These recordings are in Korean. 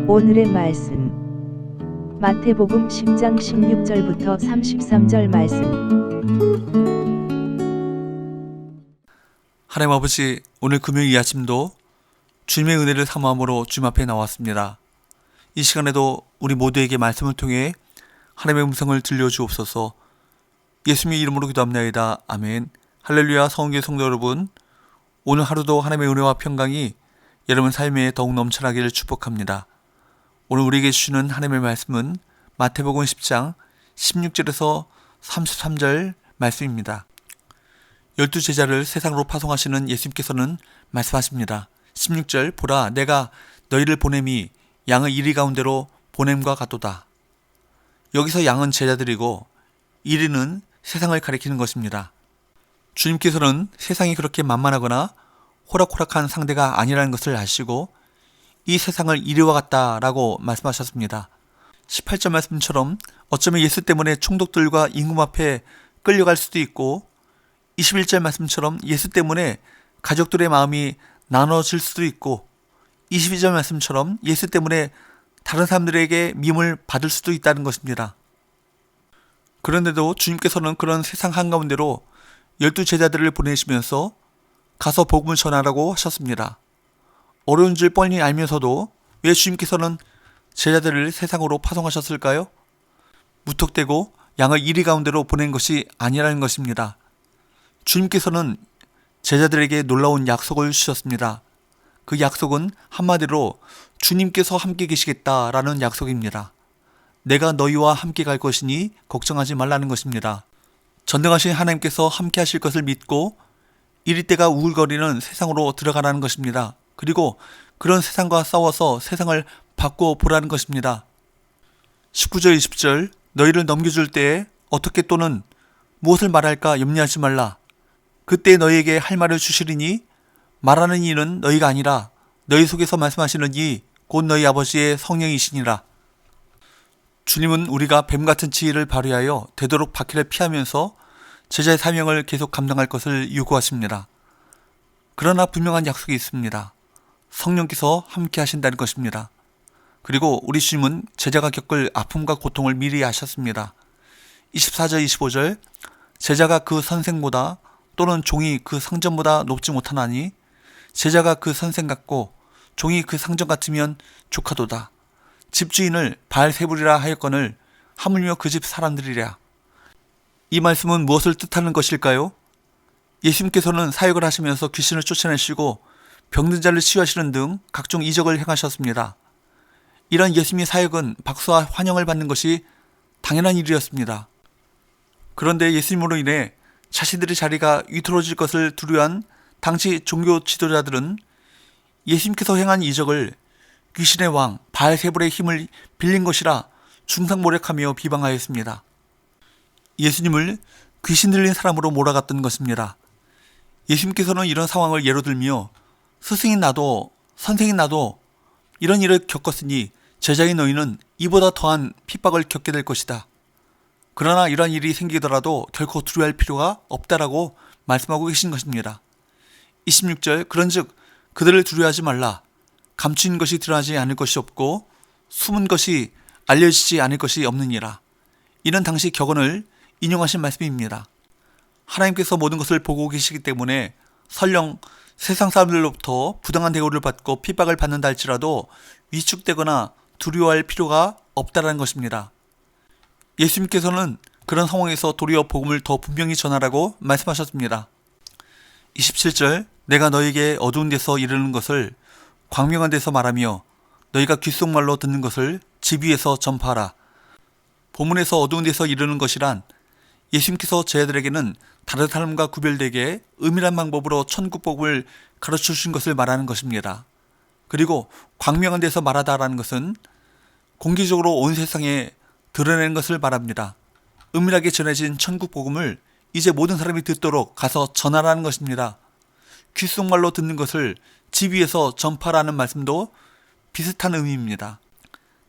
오늘의 말씀 마태복음 10장 16절부터 33절 말씀. 하나님 아버지, 오늘 금요일 이 아침도 주님의 은혜를 사모함으로 주님 앞에 나왔습니다. 이 시간에도 우리 모두에게 말씀을 통해 하나님의 음성을 들려주옵소서. 예수님의 이름으로 기도합나이다. 아멘. 할렐루야. 성경의 성도 여러분, 오늘 하루도 하나님의 은혜와 평강이 여러분 삶에 더욱 넘쳐나기를 축복합니다. 오늘 우리에게 주시는 하나님의 말씀은 마태복음 10장 16절에서 33절 말씀입니다. 12제자를 세상으로 파송하시는 예수님께서는 말씀하십니다. 16절, 보라, 내가 너희를 보냄이 양의 이리 가운데로 보냄과 같도다. 여기서 양은 제자들이고 이리는 세상을 가리키는 것입니다. 주님께서는 세상이 그렇게 만만하거나 호락호락한 상대가 아니라는 것을 아시고 이 세상을 이리와 같다라고 말씀하셨습니다. 18절 말씀처럼 어쩌면 예수 때문에 총독들과 임금 앞에 끌려갈 수도 있고 21절 말씀처럼 예수 때문에 가족들의 마음이 나눠질 수도 있고 22절 말씀처럼 예수 때문에 다른 사람들에게 미움을 받을 수도 있다는 것입니다. 그런데도 주님께서는 그런 세상 한가운데로 12제자들을 보내시면서 가서 복음을 전하라고 하셨습니다. 어려운 줄 뻔히 알면서도 왜 주님께서는 제자들을 세상으로 파송하셨을까요? 무턱대고 양을 이리 가운데로 보낸 것이 아니라는 것입니다. 주님께서는 제자들에게 놀라운 약속을 주셨습니다. 그 약속은 한마디로 주님께서 함께 계시겠다라는 약속입니다. 내가 너희와 함께 갈 것이니 걱정하지 말라는 것입니다. 전능하신 하나님께서 함께 하실 것을 믿고 이리 때가 우울거리는 세상으로 들어가라는 것입니다. 그리고 그런 세상과 싸워서 세상을 바꿔 보라는 것입니다. 19절 20절, 너희를 넘겨줄 때에 어떻게 또는 무엇을 말할까 염려하지 말라. 그때 너희에게 할 말을 주시리니 말하는 이는 너희가 아니라 너희 속에서 말씀하시는 이 곧 너희 아버지의 성령이시니라. 주님은 우리가 뱀같은 지혜를 발휘하여 되도록 박해를 피하면서 제자의 사명을 계속 감당할 것을 요구하십니다. 그러나 분명한 약속이 있습니다. 성령께서 함께 하신다는 것입니다. 그리고 우리 주님은 제자가 겪을 아픔과 고통을 미리 아셨습니다. 24절 25절, 제자가 그 선생보다 또는 종이 그 상전보다 높지 못하나니 제자가 그 선생 같고 종이 그 상전 같으면 조카도다. 집주인을 바알세불이라 하였거늘 하물며 그 집 사람들이랴. 이 말씀은 무엇을 뜻하는 것일까요? 예수님께서는 사역을 하시면서 귀신을 쫓아내시고 병든 자를 치유하시는 등 각종 이적을 행하셨습니다. 이런 예수님의 사역은 박수와 환영을 받는 것이 당연한 일이었습니다. 그런데 예수님으로 인해 자신들의 자리가 위태로워질 것을 두려워한 당시 종교 지도자들은 예수님께서 행한 이적을 귀신의 왕 바알세불의 힘을 빌린 것이라 중상모략하며 비방하였습니다. 예수님을 귀신 들린 사람으로 몰아갔던 것입니다. 예수님께서는 이런 상황을 예로 들며 스승인 나도 선생인 나도 이런 일을 겪었으니 제자인 너희는 이보다 더한 핍박을 겪게 될 것이다. 그러나 이런 일이 생기더라도 결코 두려워할 필요가 없다라고 말씀하고 계신 것입니다. 26절, 그런즉 그들을 두려워하지 말라. 감추인 것이 드러나지 않을 것이 없고 숨은 것이 알려지지 않을 것이 없느니라. 이는 당시 격언을 인용하신 말씀입니다. 하나님께서 모든 것을 보고 계시기 때문에 설령 세상 사람들로부터 부당한 대우를 받고 핍박을 받는다 할지라도 위축되거나 두려워할 필요가 없다라는 것입니다. 예수님께서는 그런 상황에서 도리어 복음을 더 분명히 전하라고 말씀하셨습니다. 27절, 내가 너에게 어두운 데서 이르는 것을 광명한 데서 말하며 너희가 귓속말로 듣는 것을 집 위에서 전파하라. 본문에서 어두운 데서 이르는 것이란 예수님께서 제자들에게는 다른 사람과 구별되게 은밀한 방법으로 천국 복음을 가르쳐 주신 것을 말하는 것입니다. 그리고 광명한 데서 말하다라는 것은 공개적으로 온 세상에 드러내는 것을 말합니다. 은밀하게 전해진 천국 복음을 이제 모든 사람이 듣도록 가서 전하라는 것입니다. 귓속말로 듣는 것을 집 위에서 전파라는 말씀도 비슷한 의미입니다.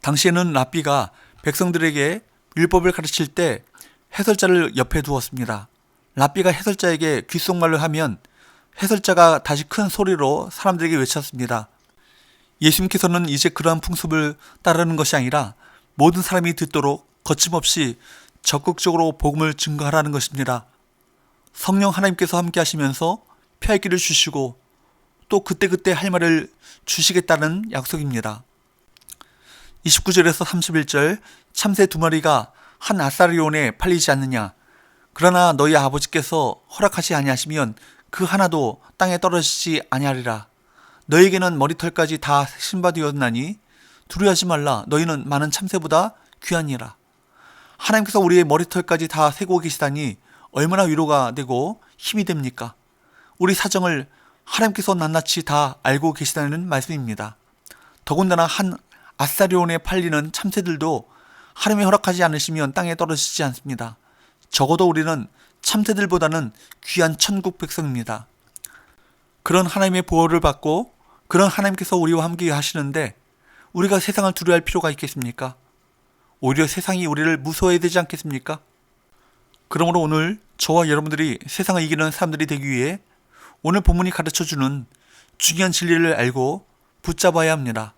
당시에는 랍비가 백성들에게 율법을 가르칠 때 해설자를 옆에 두었습니다. 랍비가 해설자에게 귓속말로 하면 해설자가 다시 큰 소리로 사람들에게 외쳤습니다. 예수님께서는 이제 그러한 풍습을 따르는 것이 아니라 모든 사람이 듣도록 거침없이 적극적으로 복음을 증거하라는 것입니다. 성령 하나님께서 함께 하시면서 피할 길을 주시고 또 그때그때 할 말을 주시겠다는 약속입니다. 29절에서 31절 참새 2마리가 한 아사리온에 팔리지 않느냐. 그러나 너희 아버지께서 허락하지 아니하시면 그 하나도 땅에 떨어지지 아니하리라. 너희에게는 머리털까지 다 신바되었나니 두려워하지 말라. 너희는 많은 참새보다 귀하니라. 하나님께서 우리의 머리털까지 다 세고 계시다니 얼마나 위로가 되고 힘이 됩니까? 우리 사정을 하나님께서 낱낱이 다 알고 계시다는 말씀입니다. 더군다나 한 아사리온에 팔리는 참새들도 하나님이 허락하지 않으시면 땅에 떨어지지 않습니다. 적어도 우리는 참새들보다는 귀한 천국 백성입니다. 그런 하나님의 보호를 받고 그런 하나님께서 우리와 함께 하시는데 우리가 세상을 두려워할 필요가 있겠습니까? 오히려 세상이 우리를 무서워해야 되지 않겠습니까? 그러므로 오늘 저와 여러분들이 세상을 이기는 사람들이 되기 위해 오늘 본문이 가르쳐주는 중요한 진리를 알고 붙잡아야 합니다.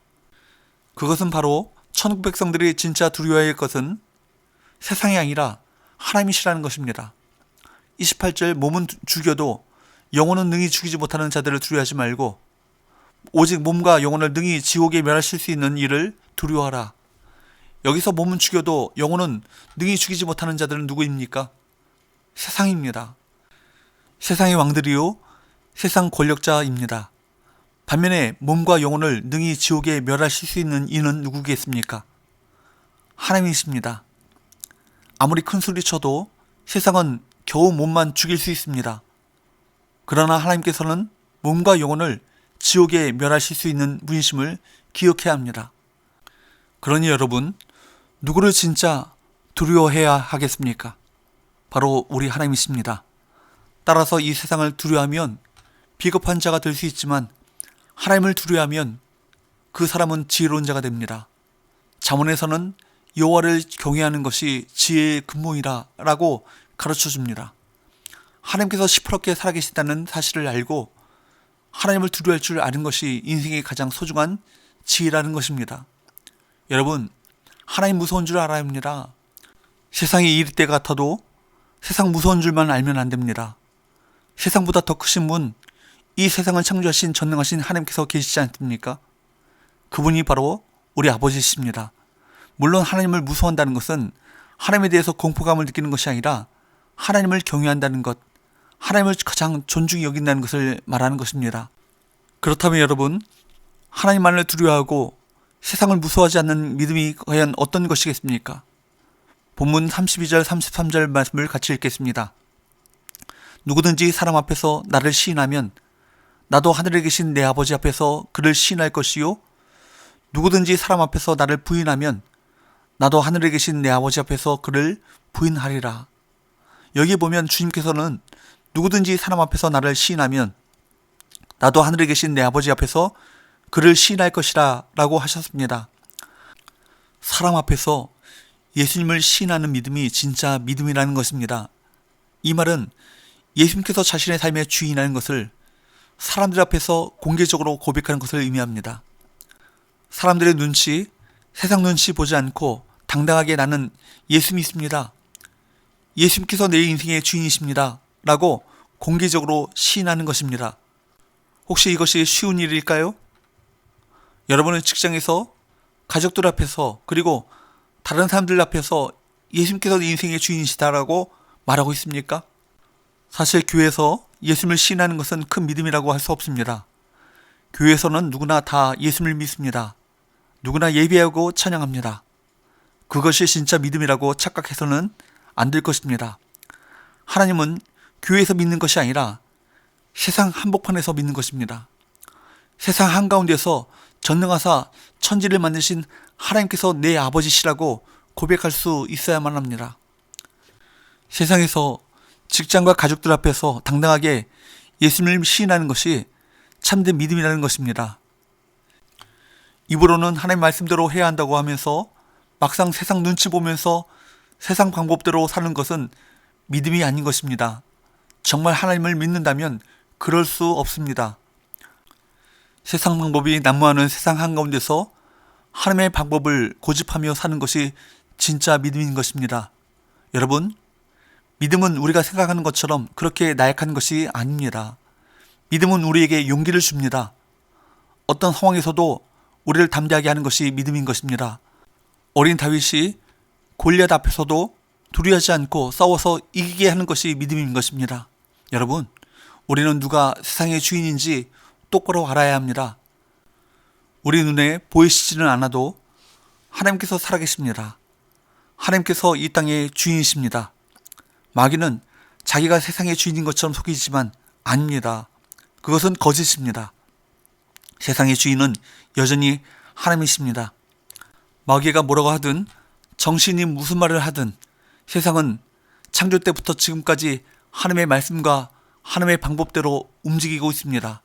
그것은 바로 천국 백성들이 진짜 두려워해야 할 것은 세상이 아니라 하나님이시라는 것입니다. 28절 몸은 죽여도 영혼은 능히 죽이지 못하는 자들을 두려워하지 말고 오직 몸과 영혼을 능히 지옥에 멸하실 수 있는 이를 두려워하라. 여기서 몸은 죽여도 영혼은 능히 죽이지 못하는 자들은 누구입니까? 세상입니다. 세상의 왕들이요 세상 권력자입니다. 반면에 몸과 영혼을 능히 지옥에 멸하실 수 있는 이는 누구겠습니까? 하나님이십니다. 아무리 큰 소리 쳐도 세상은 겨우 몸만 죽일 수 있습니다. 그러나 하나님께서는 몸과 영혼을 지옥에 멸하실 수 있는 분이심을 기억해야 합니다. 그러니 여러분, 누구를 진짜 두려워해야 하겠습니까? 바로 우리 하나님이십니다. 따라서 이 세상을 두려워하면 비겁한 자가 될 수 있지만 하나님을 두려워하면 그 사람은 지혜로운 자가 됩니다. 잠언에서는 여호와를 경외하는 것이 지혜의 근본이라 라고 가르쳐줍니다. 하나님께서 시퍼렇게 살아계신다는 사실을 알고 하나님을 두려워할 줄 아는 것이 인생의 가장 소중한 지혜라는 것입니다. 여러분, 하나님 무서운 줄 알아야 합니다. 세상이 이럴 때 같아도 세상 무서운 줄만 알면 안 됩니다. 세상보다 더 크신 분, 이 세상을 창조하신 전능하신 하나님께서 계시지 않습니까? 그분이 바로 우리 아버지십니다. 물론 하나님을 무서워한다는 것은 하나님에 대해서 공포감을 느끼는 것이 아니라 하나님을 경외한다는 것, 하나님을 가장 존중히 여긴다는 것을 말하는 것입니다. 그렇다면 여러분, 하나님만을 두려워하고 세상을 무서워하지 않는 믿음이 과연 어떤 것이겠습니까? 본문 32절 33절 말씀을 같이 읽겠습니다. 누구든지 사람 앞에서 나를 시인하면 나도 하늘에 계신 내 아버지 앞에서 그를 시인할 것이요 누구든지 사람 앞에서 나를 부인하면 나도 하늘에 계신 내 아버지 앞에서 그를 부인하리라. 여기 보면 주님께서는 누구든지 사람 앞에서 나를 시인하면 나도 하늘에 계신 내 아버지 앞에서 그를 시인할 것이라 라고 하셨습니다. 사람 앞에서 예수님을 시인하는 믿음이 진짜 믿음이라는 것입니다. 이 말은 예수님께서 자신의 삶의 주인이라는 것을 사람들 앞에서 공개적으로 고백하는 것을 의미합니다. 사람들의 눈치, 세상 눈치 보지 않고 당당하게 나는 예수 믿습니다. 예수님께서 내 인생의 주인이십니다. 라고 공개적으로 시인하는 것입니다. 혹시 이것이 쉬운 일일까요? 여러분은 직장에서 가족들 앞에서 그리고 다른 사람들 앞에서 예수님께서 내 인생의 주인이시다라고 말하고 있습니까? 사실 교회에서 예수님을 시인하는 것은 큰 믿음이라고 할 수 없습니다. 교회에서는 누구나 다 예수님을 믿습니다. 누구나 예배하고 찬양합니다. 그것이 진짜 믿음이라고 착각해서는 안 될 것입니다. 하나님은 교회에서 믿는 것이 아니라 세상 한복판에서 믿는 것입니다. 세상 한가운데서 전능하사 천지를 만드신 하나님께서 내 아버지시라고 고백할 수 있어야만 합니다. 세상에서 직장과 가족들 앞에서 당당하게 예수님을 시인하는 것이 참된 믿음이라는 것입니다. 입으로는 하나님 말씀대로 해야 한다고 하면서 막상 세상 눈치 보면서 세상 방법대로 사는 것은 믿음이 아닌 것입니다. 정말 하나님을 믿는다면 그럴 수 없습니다. 세상 방법이 난무하는 세상 한가운데서 하나님의 방법을 고집하며 사는 것이 진짜 믿음인 것입니다. 여러분, 믿음은 우리가 생각하는 것처럼 그렇게 나약한 것이 아닙니다. 믿음은 우리에게 용기를 줍니다. 어떤 상황에서도 우리를 담대하게 하는 것이 믿음인 것입니다. 어린 다윗이 골리앗 앞에서도 두려워하지 않고 싸워서 이기게 하는 것이 믿음인 것입니다. 여러분, 우리는 누가 세상의 주인인지 똑바로 알아야 합니다. 우리 눈에 보이시지는 않아도 하나님께서 살아계십니다. 하나님께서 이 땅의 주인이십니다. 마귀는 자기가 세상의 주인인 것처럼 속이지만 아닙니다. 그것은 거짓입니다. 세상의 주인은 여전히 하나님이십니다. 마귀가 뭐라고 하든, 정신이 무슨 말을 하든 세상은 창조 때부터 지금까지 하나님의 말씀과 하나님의 방법대로 움직이고 있습니다.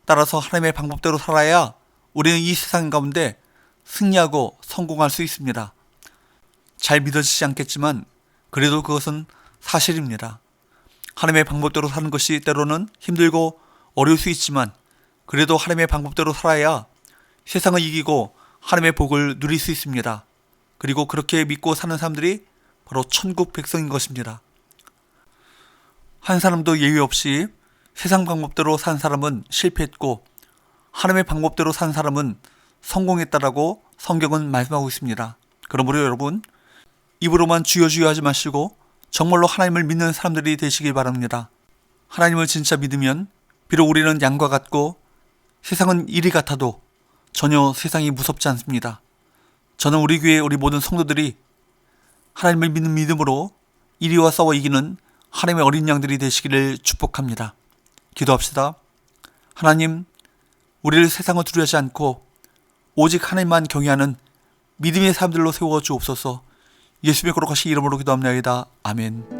따라서 하나님의 방법대로 살아야 우리는 이 세상 가운데 승리하고 성공할 수 있습니다. 잘 믿어지지 않겠지만 그래도 그것은 사실입니다. 하나님의 방법대로 사는 것이 때로는 힘들고 어려울 수 있지만 그래도 하나님의 방법대로 살아야 세상을 이기고 하나님의 복을 누릴 수 있습니다. 그리고 그렇게 믿고 사는 사람들이 바로 천국 백성인 것입니다. 한 사람도 예외 없이 세상 방법대로 산 사람은 실패했고 하나님의 방법대로 산 사람은 성공했다라고 성경은 말씀하고 있습니다. 그러므로 여러분, 입으로만 주여 주여 하지 마시고 정말로 하나님을 믿는 사람들이 되시길 바랍니다. 하나님을 진짜 믿으면 비록 우리는 양과 같고 세상은 이리 같아도 전혀 세상이 무섭지 않습니다. 저는 우리 교회 우리 모든 성도들이 하나님을 믿는 믿음으로 이리와 싸워 이기는 하나님의 어린 양들이 되시기를 축복합니다. 기도합시다. 하나님, 우리를 세상을 두려워하지 않고 오직 하나님만 경외하는 믿음의 사람들로 세워 주옵소서. 예수님의 거룩하신 이름으로 기도합니다. 아멘.